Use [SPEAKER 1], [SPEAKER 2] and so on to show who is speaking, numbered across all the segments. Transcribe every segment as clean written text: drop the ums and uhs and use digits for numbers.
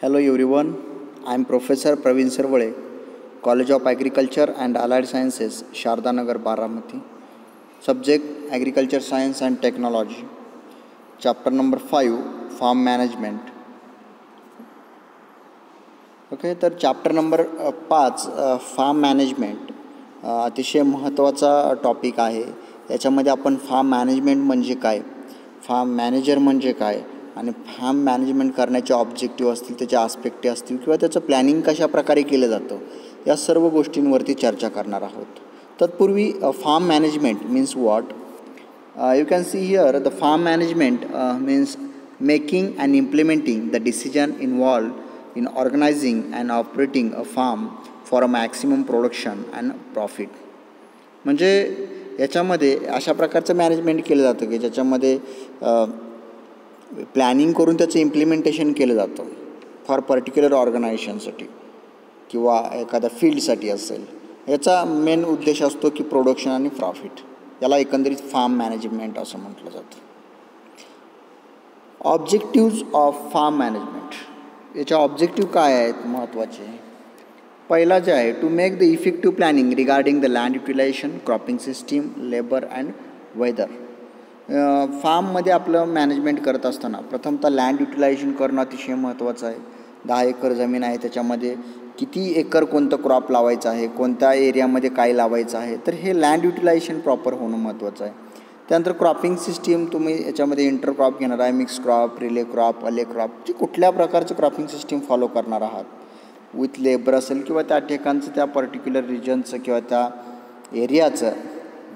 [SPEAKER 1] Hello everyone, I am Professor Praveen Sarvale, College of Agriculture and Allied Sciences, Shardanagar, Baramati. Subject Agriculture Science and Technology. Chapter number 5, Farm Management. Okay, तर chapter number 5 form management अतिशय महत्त्वाचा topic आहे. याच्यामध्ये आपण form management म्हणजे काय, form manager म्हणजे काय आणि फार्म मॅनेजमेंट करण्याचे ऑब्जेक्टिव्ह असतील, त्याचे आस्पेक्ट असतील किंवा त्याचं प्लॅनिंग कशा प्रकारे केलं जातं, या सर्व गोष्टींवरती चर्चा करणार आहोत. तत्पूर्वी farm management means what. You can see here the farm management means making and implementing the decision involve in organizing and operating a farm for a maximum production and profit. म्हणजे याच्यामध्ये अशा प्रकारचं मॅनेजमेंट केलं जातं की ज्याच्यामध्ये planning करून त्याचं इम्प्लिमेंटेशन केलं जातं फॉर पर्टिक्युलर ऑर्गनायझेशनसाठी किंवा एखाद्या फील्डसाठी असेल. याचा मेन उद्देश असतो की प्रोडक्शन आणि प्रॉफिट. याला एकंदरीत फार्म मॅनेजमेंट असं म्हटलं जातं. Objectives of farm management. याच्या ऑब्जेक्टिव्ह काय आहेत महत्त्वाचे. पहिला जे आहे, to make the effective planning regarding the land utilisation, cropping system, labour and weather. फार्ममध्ये आपलं मॅनेजमेंट करत असताना प्रथमतः लँड युटिलायझेशन करणं अतिशय महत्त्वाचं आहे. 10 एकर जमीन आहे, त्याच्यामध्ये किती एकर कोणतं क्रॉप लावायचं आहे, कोणत्या एरियामध्ये काय लावायचं आहे, तर हे लँड युटिलायझेशन प्रॉपर होणं महत्त्वाचं आहे. त्यानंतर क्रॉपिंग सिस्टीम, तुम्ही याच्यामध्ये इंटर क्रॉप घेणार आहे, मिक्स क्रॉप, रिले क्रॉप, अले क्रॉप, जी कुठल्या प्रकारचं क्रॉपिंग सिस्टीम फॉलो करणार आहात. विथ लेबर असेल किंवा त्या ठिकाणचं त्या पर्टिक्युलर रिजनचं किंवा त्या एरियाचं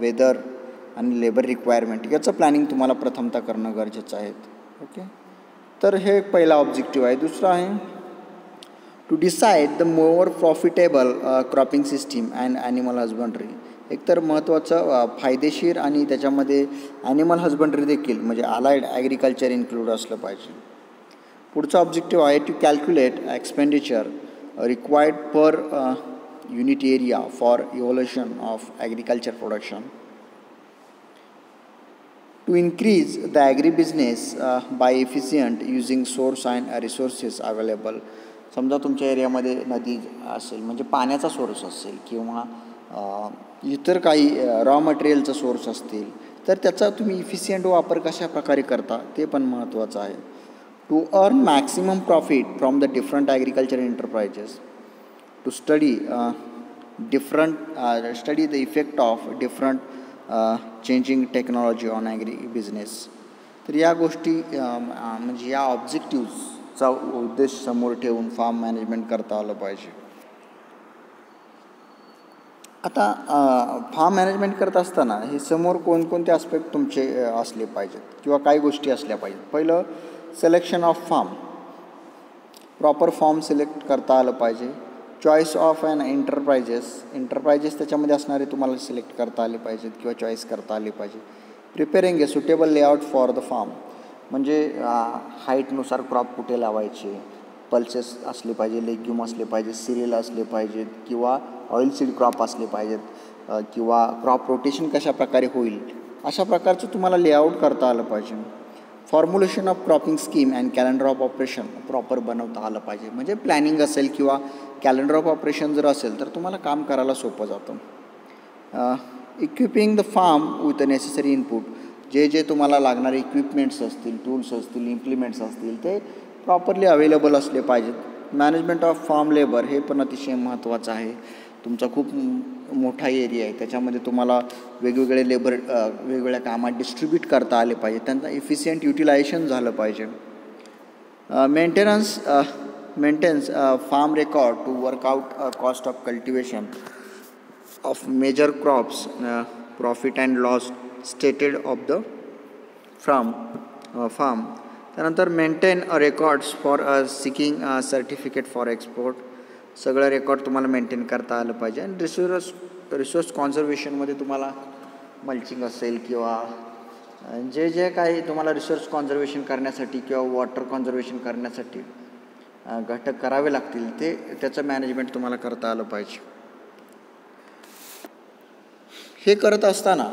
[SPEAKER 1] वेदर आणि लेबर रिक्वायरमेंट याचं प्लॅनिंग तुम्हाला प्रथमतः करणं गरजेचं आहे. ओके, तर हे पहिला ऑब्जेक्टिव्ह आहे. दुसरा आहे to decide the more profitable cropping system and animal husbandry. एकतर महत्त्वाचं फायदेशीर आणि त्याच्यामध्ये ॲनिमल हजबंड्री देखील म्हणजे अलाइड ॲग्रिकल्चर इन्क्लूड असलं पाहिजे. पुढचा ऑब्जेक्टिव्ह आहे to calculate expenditure required per unit area for evolution of agriculture production. To increase the agri business by efficient using source and resources available. समजा तुमच्या एरियामध्ये नदी असेल म्हणजे पाण्याचा सोर्स असेल किंवा इतर काही रॉ मटेरियलचा सोर्स असतील, तर त्याचा तुम्ही इफिशियंट वापर कशा प्रकारे करता ते पण महत्त्वाचं आहे. To earn maximum profit from the different agriculture enterprises. To study the effect of different changing technology on agri business. तर या गोष्टी म्हणजे या ऑब्जेक्टिव्हचा उद्देश समोर ठेवून फार्म मॅनेजमेंट करता आलं पाहिजे. आता फार्म मॅनेजमेंट करत असताना हे समोर कोणकोणते आस्पेक्ट तुमचे असले पाहिजेत किंवा काही गोष्टी असल्या पाहिजेत. पहिलं, selection of farm. Proper form select करता आलं पाहिजे. चॉईस ऑफ ॲन एंटरप्राइजेस त्याच्यामध्ये असणारे तुम्हाला सिलेक्ट करता आले पाहिजेत किंवा चॉईस करता आले पाहिजे. Preparing a suitable layout for the farm. म्हणजे हाईटनुसार क्रॉप कुठे लावायचे, पल्सेस असले पाहिजे, लेग्युम असले पाहिजे, सिरियल असले पाहिजेत किंवा ऑइल सीड क्रॉप असले पाहिजेत किंवा क्रॉप रोटेशन कशा प्रकारे होईल, अशा प्रकारचं तुम्हाला लेआउट करता आलं पाहिजे. Formulation of cropping scheme and calendar of operation proper बनवता आलं पाहिजे. म्हणजे प्लॅनिंग असेल किंवा कॅलेंडर ऑफ ऑपरेशन जर असेल तर तुम्हाला काम करायला सोपं जातं. Equipping the farm with necessary input. जे तुम्हाला लागणारे इक्विपमेंट्स असतील, टूल्स असतील, इम्प्लिमेंट्स असतील, ते प्रॉपरली अवेलेबल असले पाहिजेत. मॅनेजमेंट ऑफ फार्म लेबर हे पण अतिशय महत्त्वाचं आहे. तुमचा खूप मोठा एरिया आहे, त्याच्यामध्ये तुम्हाला वेगवेगळे लेबर वेगवेगळ्या कामात डिस्ट्रीब्यूट करता आले पाहिजे, त्यांचं इफिशियंट युटिलायझेशन झालं पाहिजे. Maintains farm record to work out cost of cultivation of major crops, profit and loss stated of the farm. त्यानंतर maintain records for seeking certificate for export. सगळं रेकॉर्ड तुम्हाला मेंटेन करता आलं पाहिजे. आणि रिसोर्स कॉन्झर्वेशनमध्ये तुम्हाला मल्चिंग असेल किंवा जे काही तुम्हाला रिसोर्स कॉन्झर्वेशन करण्यासाठी किंवा वॉटर कॉन्झर्वेशन करण्यासाठी घटक करावे लागतील, ते त्याचं मॅनेजमेंट तुम्हाला करता आलं पाहिजे. हे करत असताना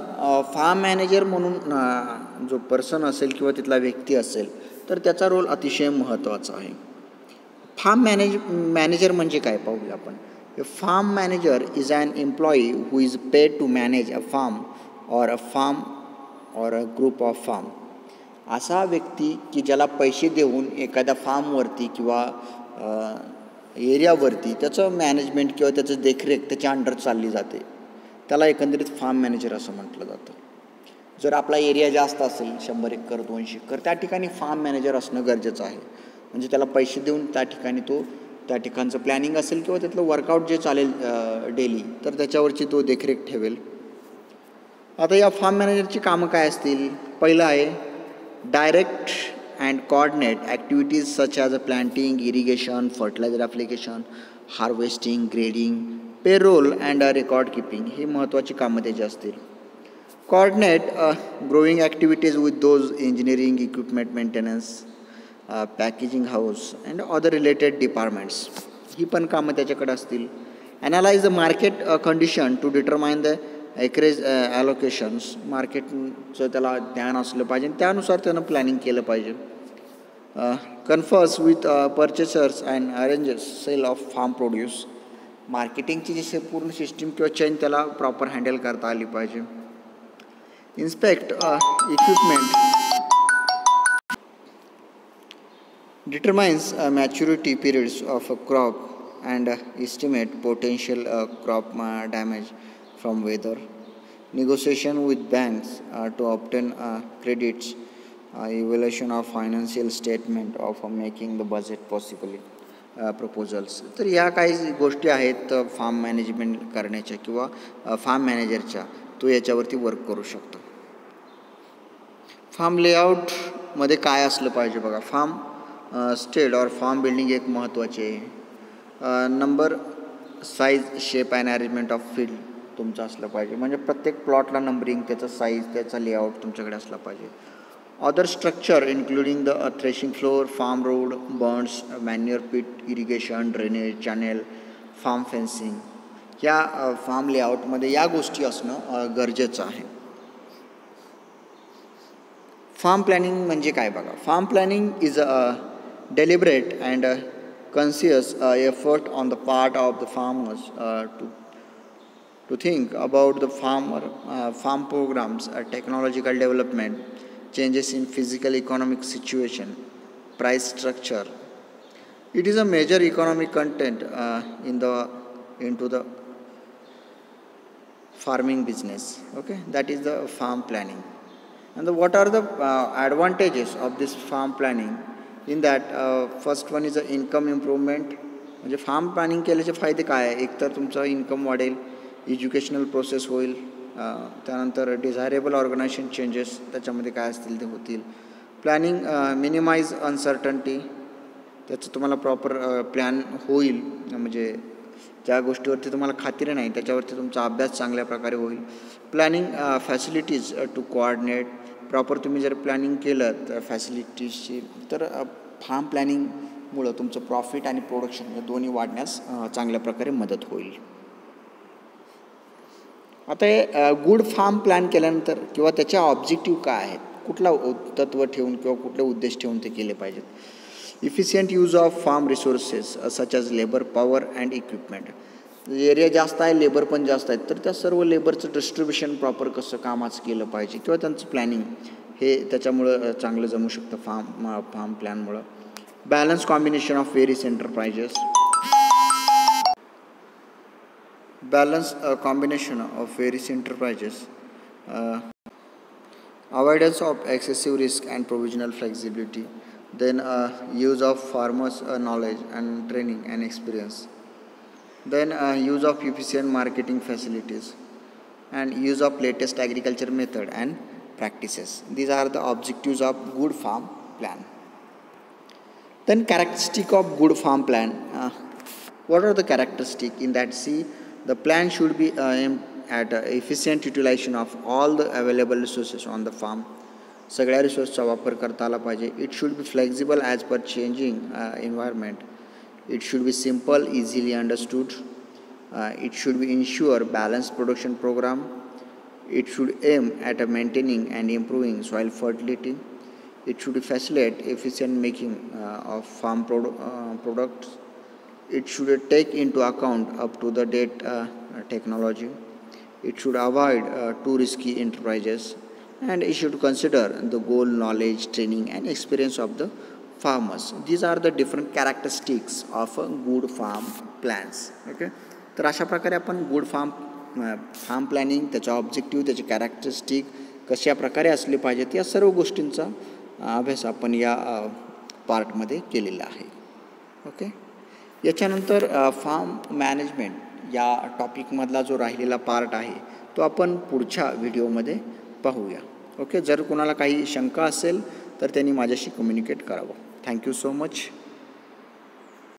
[SPEAKER 1] फार्म मॅनेजर म्हणून जो पर्सन असेल किंवा तिथला व्यक्ती असेल तर त्याचा रोल अतिशय महत्त्वाचा आहे. फार्म मॅनेजर म्हणजे काय पाहूया आपण. Farm manager is an employee who is paid to manage a farm और अ ग्रुप ऑफ फार्म. असा व्यक्ती की ज्याला पैसे देऊन एखाद्या फार्मवरती किंवा एरियावरती त्याचं मॅनेजमेंट किंवा त्याचं देखरेख त्याच्या अंडर चालली जाते, त्याला एकंदरीत फार्म मॅनेजर असं म्हटलं जातं. जर आपला एरिया जास्त असेल 100 एकर 200 एकर, त्या ठिकाणी फार्म मॅनेजर असणं गरजेचं आहे. म्हणजे त्याला पैसे देऊन त्या ठिकाणी तो त्या ठिकाणचं प्लॅनिंग असेल किंवा त्यातलं वर्कआउट जे चालेल डेली, तर त्याच्यावरची तो देखरेख ठेवेल. आता या फार्म मॅनेजरची कामं काय असतील. पहिलं आहे direct and coordinate activities such as a planting, irrigation, fertiliser application, harvesting, grading, payroll and record keeping ही महत्त्वाची कामं त्याची असतील. Coordinate growing activities with those engineering, equipment maintenance, packaging house and other related departments ही पण कामं त्याच्याकडे असतील. Analyse the market condition to determine the acreage allocations. मार्केटचं त्याला ज्ञान असलं पाहिजे, त्यानुसार त्यानं प्लॅनिंग केलं पाहिजे. Confers with purchasers and arranges sale of farm produce. मार्केटिंगची जी पूर्ण सिस्टीम किंवा चेन त्याला प्रॉपर हँडल करता आली पाहिजे. Inspect equipment, determines maturity periods of a crop and estimate potential crop damage from weather. Negotiation with banks to obtain credits, evaluation of financial statement of making the budget possibly proposals. तर या काही गोष्टी आहेत form management करण्याच्या किंवा form मॅनेजरच्या, तो याच्यावरती वर्क करू शकतो. फार्म लेआउटमध्ये काय असलं पाहिजे बघा. फार्म स्टेड और फार्म बिल्डिंग एक महत्त्वाची आहे. Number, size, shape and arrangement of field तुमचं असलं पाहिजे. म्हणजे प्रत्येक प्लॉटला नंबरिंग, त्याचा साईज, त्याचा लेआउट तुमच्याकडे असला पाहिजे. Other structure including the threshing floor, farm road, barns, manure pit, irrigation, drainage channel, farm fencing, या फार्म लेआउटमध्ये या गोष्टी असणं गरजेचं आहे. फार्म प्लॅनिंग म्हणजे काय बघा. Farm planning is a deliberate and conscious effort on the part of the farmers to think about the farm programs, technological development, changes in physical economic situation, price structure. It is a major economic content into the farming business. Okay, that is the farm planning. And what are the advantages of this farm planning? In that first one is a income improvement. म्हणजे form planning केल्याचे फायदे काय आहे. एक तर तुमचं income वाढेल, educational process होईल, त्यानंतर डिझायरेबल ऑर्गनायझेशन चेंजेस त्याच्यामध्ये काय असतील ते होतील. प्लॅनिंग मिनिमाइज अनसर्टन्टी, त्याचं तुम्हाला प्रॉपर प्लॅन होईल. म्हणजे ज्या गोष्टीवरती तुम्हाला खात्री नाही त्याच्यावरती तुमचा अभ्यास चांगल्या प्रकारे होईल. Planning facilities to coordinate, proper तुम्ही जर प्लॅनिंग केलं तर फॅसिलिटीजची, तर फार्म प्लॅनिंगमुळं तुमचं प्रॉफिट आणि प्रोडक्शन हे दोन्ही वाढण्यास चांगल्या प्रकारे मदत होईल. आता हे गुड फार्म प्लॅन केल्यानंतर किंवा त्याच्या ऑब्जेक्टिव्ह काय आहेत, कुठला तत्व ठेवून किंवा कुठले उद्देश ठेवून ते केले पाहिजेत. Efficient use of farm resources such as labour, power and equipment. Area जास्त आहे, लेबर पण जास्त आहेत, तर त्या सर्व लेबरचं डिस्ट्रीब्युशन प्रॉपर कसं कामाचं केलं पाहिजे किंवा त्यांचं प्लॅनिंग हे त्याच्यामुळं चांगलं जमू शकतं फार्म प्लॅनमुळं. Balance combination of various enterprises, avoidance of excessive risk and provisional flexibility, then use of farmers' knowledge and training and experience, then use of efficient marketing facilities, and use of latest agriculture method and practices. These are the objectives of good farm plan. Then characteristic of good farm plan. What are the characteristics in that? See, the plan should be aimed at efficient utilization of all the available resources on the farm. सगळ्या रिसोर्सचा वापर करता आला पाहिजे. It should be flexible as per changing environment. It should be simple, easily understood. It should be ensure balanced production program. It should aim at maintaining and improving soil fertility. It should facilitate efficient making of farm products. It should take into account up to the date technology. It should avoid too risky enterprises, and it should consider the goal, knowledge, training, and experience of the farmers. These are the different characteristics of a good farm plans. Okay, तर अशा प्रकारे आपण good form planning, त्याचा objective, त्याचे characteristic कशा प्रकारे असले पाहिजेत या सर्व गोष्टींचा अभ्यास आपण या पार्टमध्ये केलेला आहे. ओके, याच्यानंतर फार्म मॅनेजमेंट या टॉपिकमधला जो राहिलेला पार्ट आहे तो आपण पुढच्या व्हिडिओमध्ये पाहूया. ओके, जर कोणाला काही शंका असेल तर त्यांनी माझ्याशी कम्युनिकेट करावं. Thank you so much.